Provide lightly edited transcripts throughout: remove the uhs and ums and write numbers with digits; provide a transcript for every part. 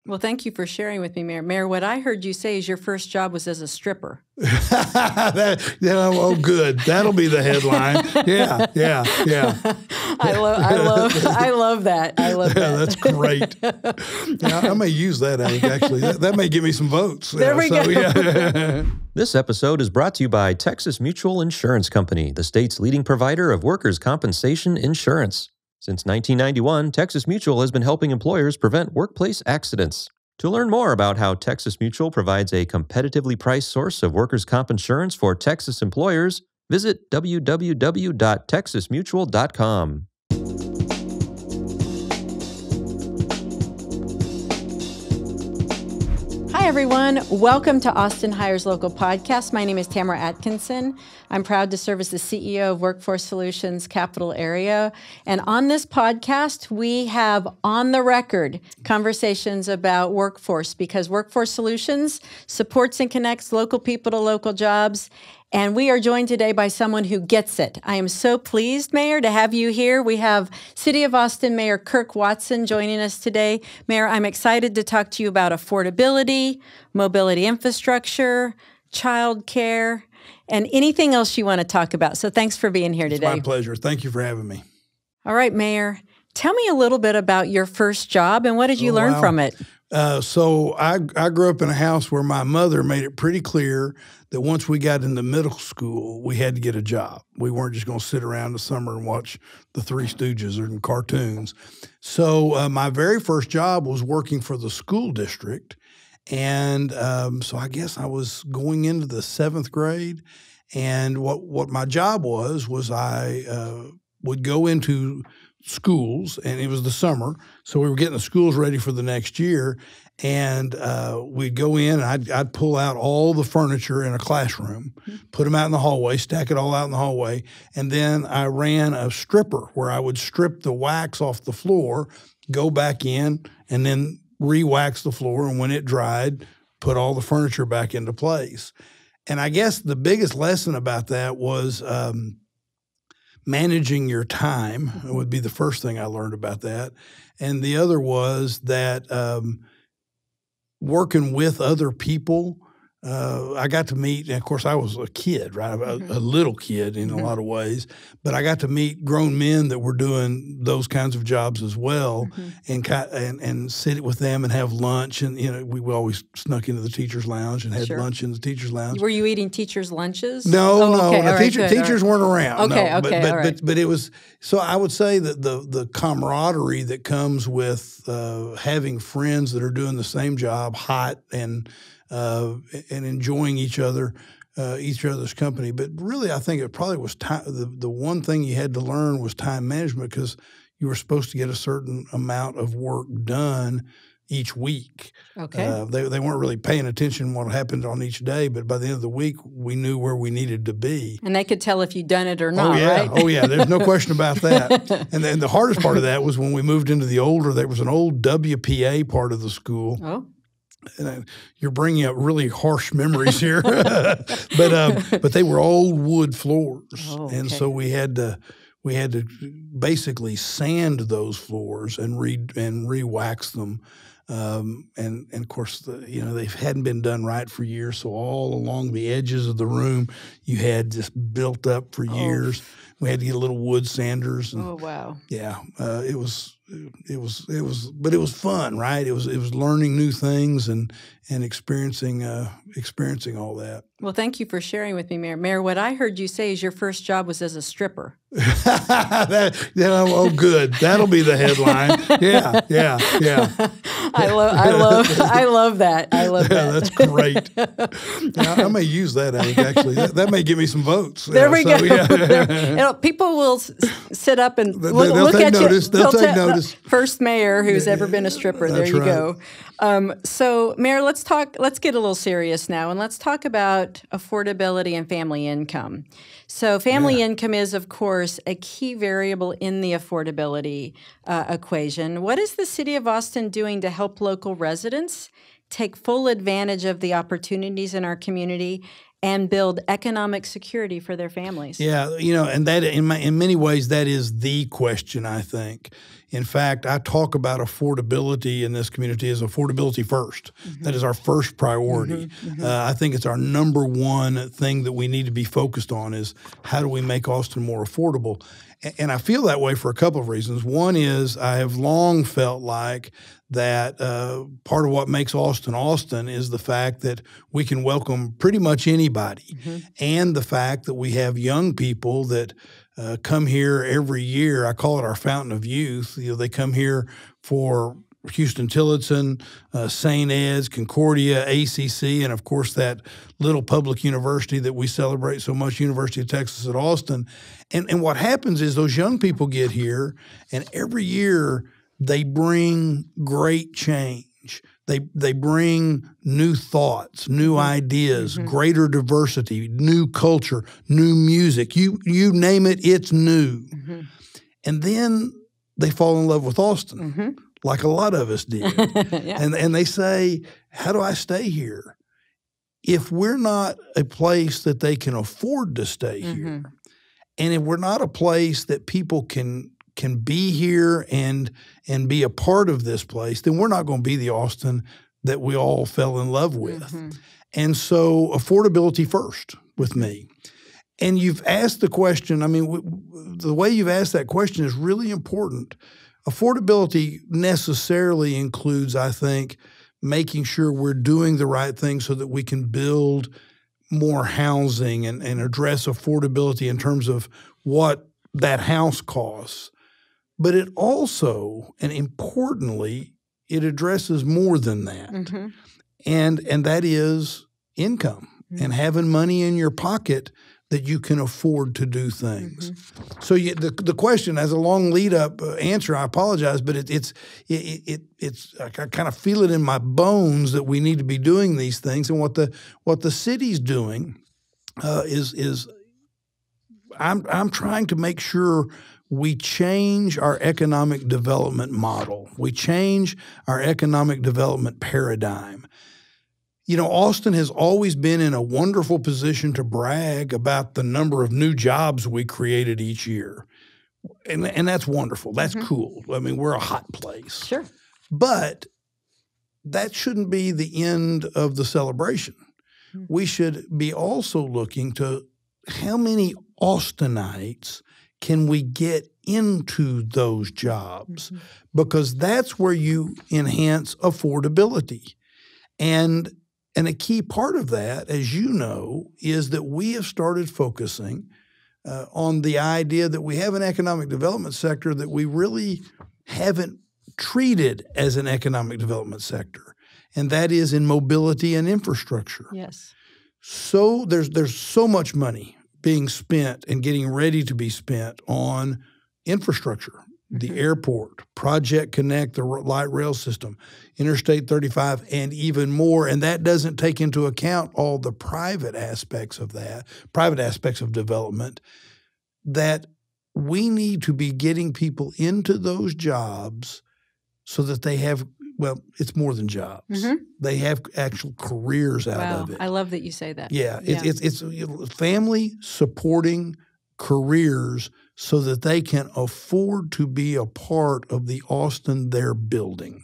Well, thank you for sharing with me, Mayor. Mayor, what I heard you say is your first job was as a stripper. Oh, good. That'll be the headline. Yeah. I love that. I love that. That's great. I may use that, actually. That may give me some votes. There we go. Yeah. This episode is brought to you by Texas Mutual Insurance Company, the state's leading provider of workers' compensation insurance. Since 1991, Texas Mutual has been helping employers prevent workplace accidents. To learn more about how Texas Mutual provides a competitively priced source of workers' comp insurance for Texas employers, visit www.texasmutual.com. Hi, everyone. Welcome to Austin Hires Local Podcast. My name is Tamara Atkinson. I'm proud to serve as the CEO of Workforce Solutions Capital Area. And on this podcast, we have on the record conversations about workforce because Workforce Solutions supports and connects local people to local jobs. And we are joined today by someone who gets it. I am so pleased, Mayor, to have you here. We have City of Austin Mayor Kirk Watson joining us today. Mayor, I'm excited to talk to you about affordability, mobility infrastructure, childcare, and anything else you want to talk about. So thanks for being here today. It's my pleasure. Thank you for having me. All right, Mayor, tell me a little bit about your first job and what did you learn from it? So I grew up in a house where my mother made it pretty clear that once we got into middle school, we had to get a job. We weren't just going to sit around the summer and watch the Three Stooges or cartoons. So my very first job was working for the school district. And so I guess I was going into the 7th grade. And what my job was I would go into schools, and it was the summer, so we were getting the schools ready for the next year, and we'd go in, and I'd pull out all the furniture in a classroom, put them out in the hallway, stack it all out in the hallway, and then I ran a stripper where I would strip the wax off the floor, go back in, and then re-wax the floor, and when it dried, put all the furniture back into place. And I guess the biggest lesson about that was managing your time would be the first thing I learned about that. And the other was that working with other people, I got to meet, and of course I was a kid, right? A little kid in a lot of ways, but I got to meet grown men that were doing those kinds of jobs as well, and sit with them and have lunch. And, we always snuck into the teacher's lounge and had lunch in the teacher's lounge. Were you eating teachers' lunches? No. Okay, Teachers weren't around. Okay, no, okay, all right. But it was, so I would say that the camaraderie that comes with having friends that are doing the same job, hot and enjoying each other's company. But really, I think it probably was time. The one thing you had to learn was time management, because you were supposed to get a certain amount of work done each week. Okay. They weren't really paying attention to what happened on each day, but by the end of the week, we knew where we needed to be. And they could tell if you'd done it or not, right? Oh, yeah. There's no question about that. And then the hardest part of that was when we moved into there was an old WPA part of the school. Oh. And you're bringing up really harsh memories here, but they were old wood floors, and so we had to basically sand those floors and re-wax them, and of course they hadn't been done right for years, so all along the edges of the room you had just built up for years. We had to get little wood sanders. And, oh wow! Yeah, it was, but it was fun, right? It was learning new things and experiencing all that. Well, thank you for sharing with me, Mayor. Mayor, what I heard you say is your first job was as a stripper. Oh, good. That'll be the headline. Yeah. I love that. I love that. That's great. I may use that, actually. That may give me some votes. There we go. Yeah. People will sit up and look take at notice. you. They'll take notice. First mayor who's ever been a stripper. There you go. So, Mayor, let's get a little serious now, and let's talk about affordability and family income. So family income is, of course, a key variable in the affordability equation. What is the City of Austin doing to help local residents take full advantage of the opportunities in our community and build economic security for their families? Yeah, and that in many ways that is the question, I think. In fact, I talk about affordability in this community as affordability first. That is our first priority. I think it's our number one thing that we need to be focused on is how do we make Austin more affordable? And I feel that way for a couple of reasons. One is I have long felt like that part of what makes Austin Austin is the fact that we can welcome pretty much anybody, and the fact that we have young people that come here every year. I call it our fountain of youth. You know, they come here for Houston Tillotson, St. Ed's, Concordia, ACC, and of course that little public university that we celebrate so much, University of Texas at Austin. And what happens is those young people get here, and every year they bring great change. They bring new thoughts, new ideas, greater diversity, new culture, new music. You name it, it's new. And then they fall in love with Austin. Like a lot of us did. And they say, how do I stay here? If we're not a place that they can afford to stay here, and if we're not a place that people can be here and be a part of this place, then we're not going to be the Austin that we all fell in love with. And so affordability first with me. And you've asked the question, I mean, the way you've asked that question is really important. Affordability necessarily includes, I think, making sure we're doing the right thing so that we can build more housing and address affordability in terms of what that house costs. But it also, and importantly, it addresses more than that. And that is income and having money in your pocket that you can afford to do things. So the question, as a long lead-up answer, I apologize, but it's I kind of feel it in my bones that we need to be doing these things. And what the city's doing is I'm trying to make sure we change our economic development model. We change our economic development paradigm. You know, Austin has always been in a wonderful position to brag about the number of new jobs we created each year. And that's wonderful. That's cool. I mean, we're a hot place. Sure. But that shouldn't be the end of the celebration. We should be also looking to how many Austinites can we get into those jobs? Because that's where you enhance affordability. And a key part of that, as you know, is that we have started focusing on the idea that we have an economic development sector that we really haven't treated as an economic development sector, and that is in mobility and infrastructure. Yes. So there's so much money being spent and getting ready to be spent on infrastructure, the airport, Project Connect, the light rail system, Interstate 35, and even more. And that doesn't take into account all the private aspects of that, private aspects of development, that we need to be getting people into those jobs so that they have, well, it's more than jobs. They have actual careers out of it. I love that you say that. Yeah. It's family supporting careers so that they can afford to be a part of the Austin they're building.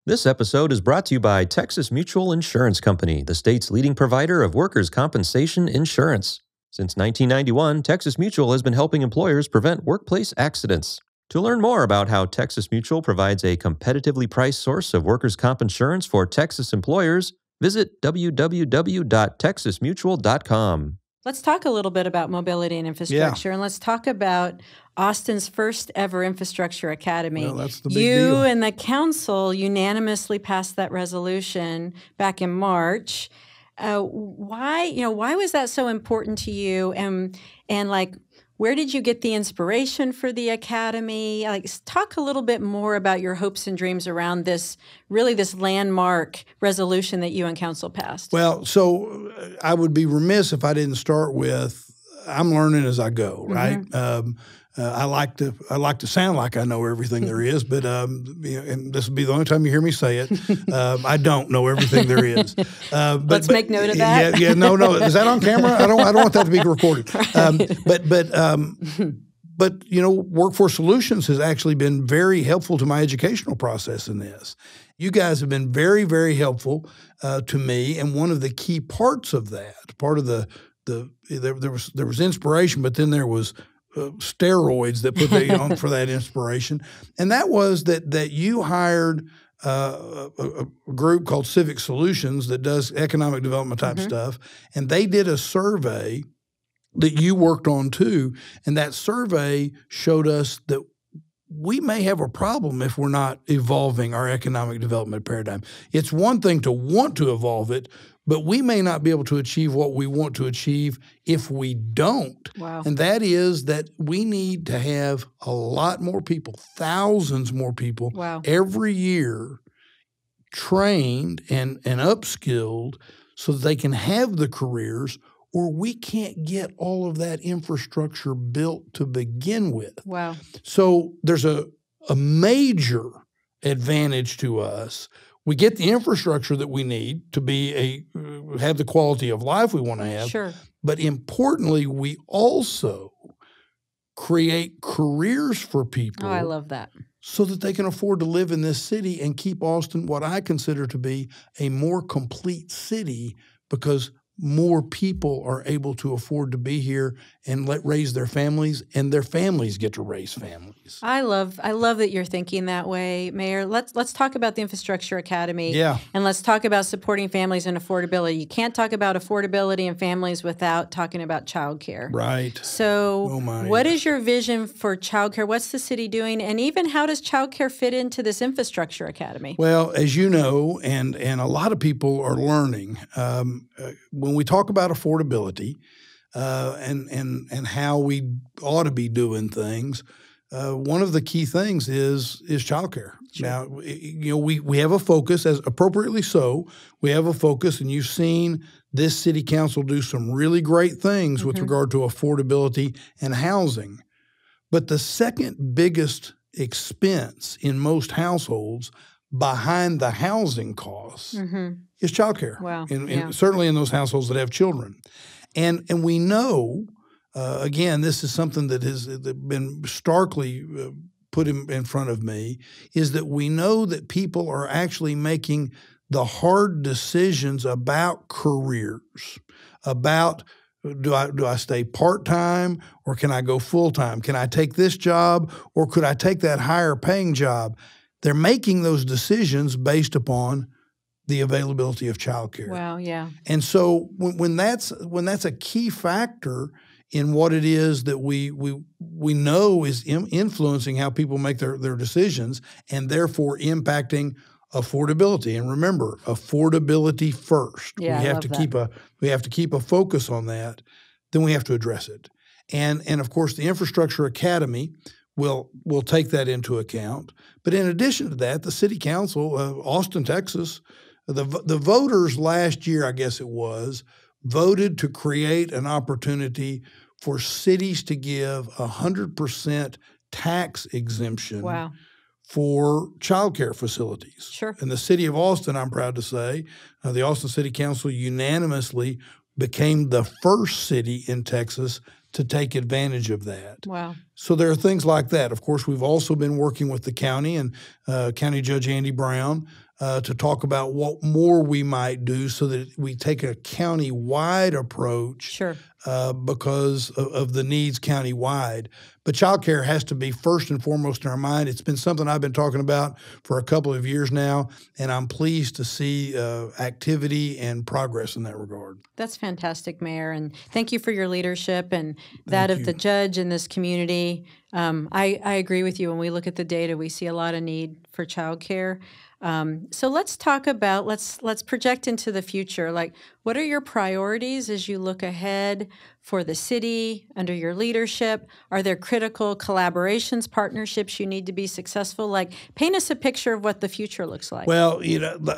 This episode is brought to you by Texas Mutual Insurance Company, the state's leading provider of workers' compensation insurance. Since 1991, Texas Mutual has been helping employers prevent workplace accidents. To learn more about how Texas Mutual provides a competitively priced source of workers' comp insurance for Texas employers, visit www.texasmutual.com. Let's talk a little bit about mobility and infrastructure, and let's talk about Austin's first ever infrastructure academy. Well, that's the big deal. You and the council unanimously passed that resolution back in March. Why was that so important to you? And like, where did you get the inspiration for the academy? Like, talk a little bit more about your hopes and dreams around this landmark resolution that you and council passed. Well, so I would be remiss if I didn't start with I'm learning as I go, right? I like to sound like I know everything there is, but and this will be the only time you hear me say it. I don't know everything there is. Let's make note of that. No. Is that on camera? I don't want that to be recorded. Right. But, Workforce Solutions has actually been very helpful to my educational process in this. You guys have been very, very helpful to me, and one of the key parts of that, part of there was inspiration, but then there was steroids that put that on for that inspiration, and that was that you hired a group called Civic Solutions that does economic development type stuff, and they did a survey that you worked on too, and that survey showed us that we may have a problem if we're not evolving our economic development paradigm. It's one thing to want to evolve it, but we may not be able to achieve what we want to achieve if we don't. Wow. And that is that we need to have a lot more people, thousands more people every year trained and upskilled so that they can have the careers, or we can't get all of that infrastructure built to begin with. Wow. So there's a major advantage to us. We get the infrastructure that we need to have the quality of life we want to have. Sure. But importantly, we also create careers for people. Oh, I love that. So that they can afford to live in this city and keep Austin what I consider to be a more complete city, because more people are able to afford to be here and raise their families, and their families get to raise families. I love that you're thinking that way, Mayor. Let's talk about the Infrastructure Academy. Yeah. And let's talk about supporting families and affordability. You can't talk about affordability and families without talking about childcare. Right. So what is your vision for childcare? What's the city doing? And even how does childcare fit into this Infrastructure Academy? Well, as you know, and a lot of people are learning, when we talk about affordability and how we ought to be doing things, one of the key things is childcare. Sure. Now, we have a focus, as appropriately so. We have a focus, and you've seen this city council do some really great things with regard to affordability and housing. But the second biggest expense in most households behind the housing costs is childcare. Wow. Certainly in those households that have children. And we know, again, this is something that has been starkly put in front of me, is that we know that people are actually making the hard decisions about careers, about do I stay part-time, or can I go full-time? Can I take this job, or could I take that higher paying job? They're making those decisions based upon the availability of childcare. Wow, yeah. And so when that's a key factor in what it is that we know is influencing how people make their decisions, and therefore impacting affordability. And remember, affordability first. Yeah, we have to keep a focus on that. Then we have to address it. And of course, the Infrastructure Academy will take that into account. But in addition to that, the City Council of Austin, Texas, the voters last year, I guess it was, voted to create an opportunity for cities to give 100% tax exemption for childcare facilities. Sure. And the city of Austin, I'm proud to say, the Austin City Council unanimously became the first city in Texas to take advantage of that. Wow. So there are things like that. Of course, we've also been working with the county and County Judge Andy Brown to talk about what more we might do so that we take a county-wide approach. Sure. Because of the needs county-wide. But childcare has to be first and foremost in our mind. It's been something I've been talking about for a couple of years now, and I'm pleased to see activity and progress in that regard. That's fantastic, Mayor, and thank you for your leadership and that of the judge in this community. I agree with you. When we look at the data, we see a lot of need for childcare. So let's talk about, let's project into the future. Like, what are your priorities as you look ahead for the city under your leadership? Are there critical collaborations, partnerships you need to be successful? Like, paint us a picture of what the future looks like. Well,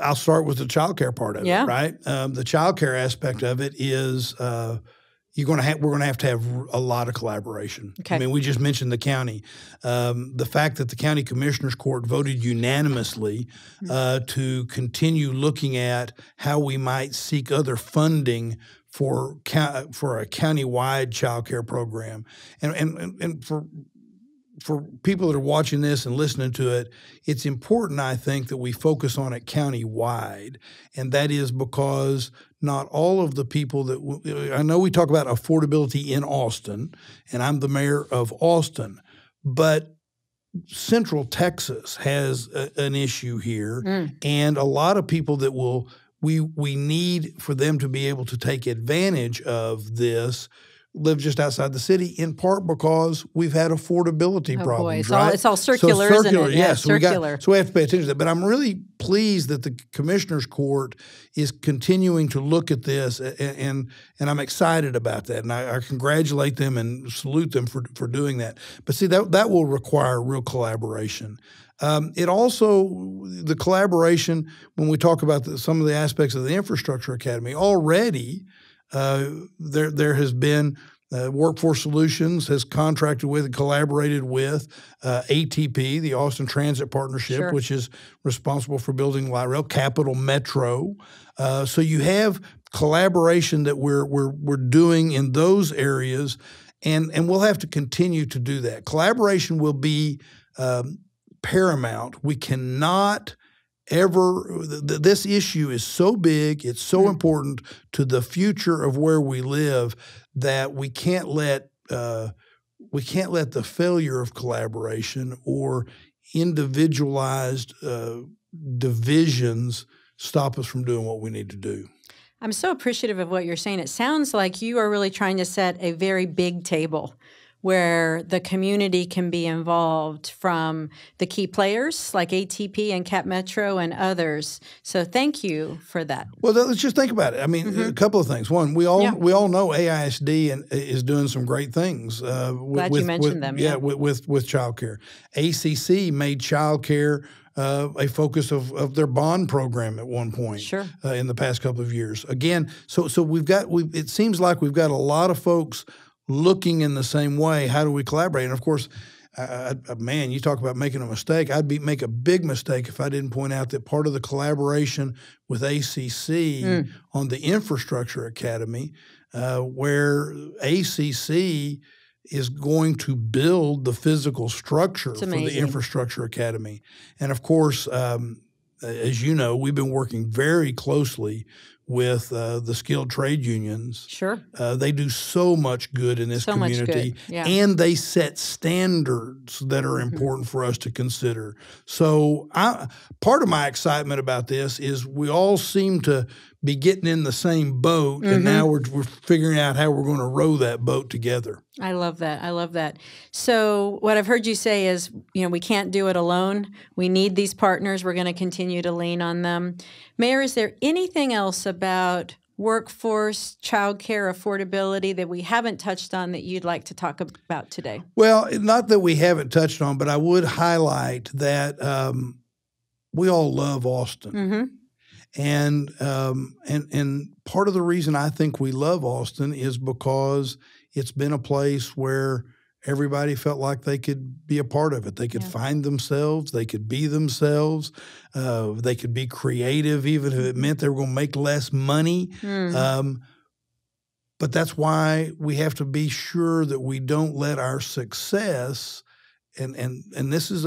I'll start with the childcare part of it, right? The childcare aspect of it is we're going to have a lot of collaboration. Okay. I mean, we just mentioned the county. The fact that the county commissioners court voted unanimously to continue looking at how we might seek other funding for a county-wide child care program. And for people that are watching this and listening to it, it's important, I think, that we focus on it county-wide. And that is because not all of the people that I know we talk about affordability in Austin, and I'm the mayor of Austin, but Central Texas has an issue here, and a lot of people that we need for them to be able to take advantage of this live just outside the city, in part because we've had affordability problems, right? It's all circular, so circular, isn't it? Yes, circular. So we have to pay attention to that. But I'm really pleased that the Commissioner's Court is continuing to look at this, and I'm excited about that. And I congratulate them and salute them for doing that. But see, that will require real collaboration. It also, the collaboration, when we talk about some of the aspects of the Infrastructure Academy, already there has been Workforce Solutions has contracted with and collaborated with ATP, the Austin Transit Partnership, which is responsible for building light rail, Capital Metro. So you have collaboration that we're doing in those areas, and we'll have to continue to do that. Collaboration will be paramount. We cannot this issue is so big, it's so important to the future of where we live that we can't let the failure of collaboration or individualized divisions stop us from doing what we need to do. I'm so appreciative of what you're saying. It sounds like you are really trying to set a very big table where the community can be involved, from the key players like ATP and Cap Metro and others. So thank you for that. Well, let's just think about it. I mean, a couple of things. One, we all know AISD is doing some great things. Glad you mentioned them. Yeah, with childcare. ACC made childcare a focus of their bond program at one point. In the past couple of years. Again, so it seems like we've got a lot of folks looking in the same way. How do we collaborate? And of course, man, you talk about making a mistake. I'd make a big mistake if I didn't point out that part of the collaboration with ACC on the Infrastructure Academy, where ACC is going to build the physical structure for the Infrastructure Academy. And of course, as you know, we've been working very closely with the skilled trade unions. They do so much good in this community, and they set standards that are important for us to consider. So part of my excitement about this is we all seem to be getting in the same boat, and now we're figuring out how we're going to row that boat together. I love that. I love that. So what I've heard you say is, we can't do it alone. We need these partners. We're going to continue to lean on them. Mayor, is there anything else about workforce, childcare, affordability that we haven't touched on that you'd like to talk about today? Well, not that we haven't touched on, but I would highlight that we all love Austin. And part of the reason I think we love Austin is because it's been a place where everybody felt like they could be a part of it. They could find themselves. They could be themselves. They could be creative, even if it meant they were going to make less money. But that's why we have to be sure that we don't let our success and this is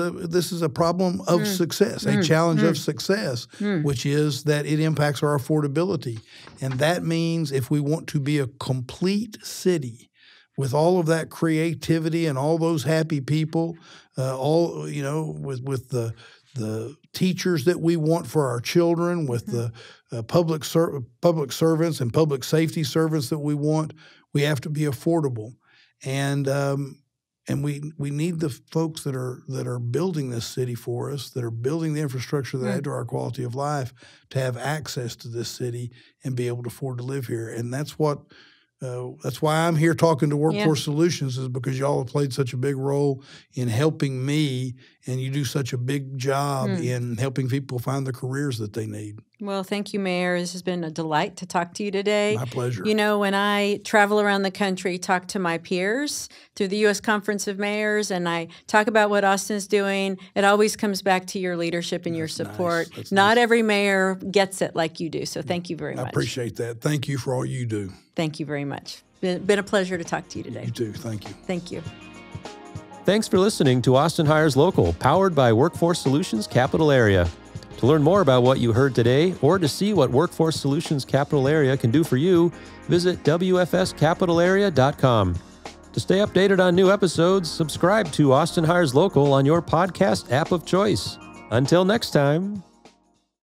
a problem of success, a challenge of success, which is that it impacts our affordability. And that means if we want to be a complete city with all of that creativity and all those happy people, with the teachers that we want for our children, with the public servants and public safety servants that we want, we have to be affordable. And we need the folks that are building this city for us, that are building the infrastructure that add to our quality of life, to have access to this city and be able to afford to live here. And that's why I'm here talking to Workforce Solutions, is because y'all have played such a big role in helping me, and you do such a big job in helping people find the careers that they need. Well, thank you, Mayor. This has been a delight to talk to you today. My pleasure. When I travel around the country, talk to my peers through the U.S. Conference of Mayors, and I talk about what Austin's doing, it always comes back to your leadership and your support. Nice. Not every mayor gets it like you do, so thank you very much. I appreciate that. Thank you for all you do. Thank you very much. Been a pleasure to talk to you today. You too. Thank you. Thank you. Thanks for listening to Austin Hires Local, powered by Workforce Solutions Capital Area. To learn more about what you heard today, or to see what Workforce Solutions Capital Area can do for you, visit wfscapitalarea.com. To stay updated on new episodes, subscribe to Austin Hires Local on your podcast app of choice. Until next time.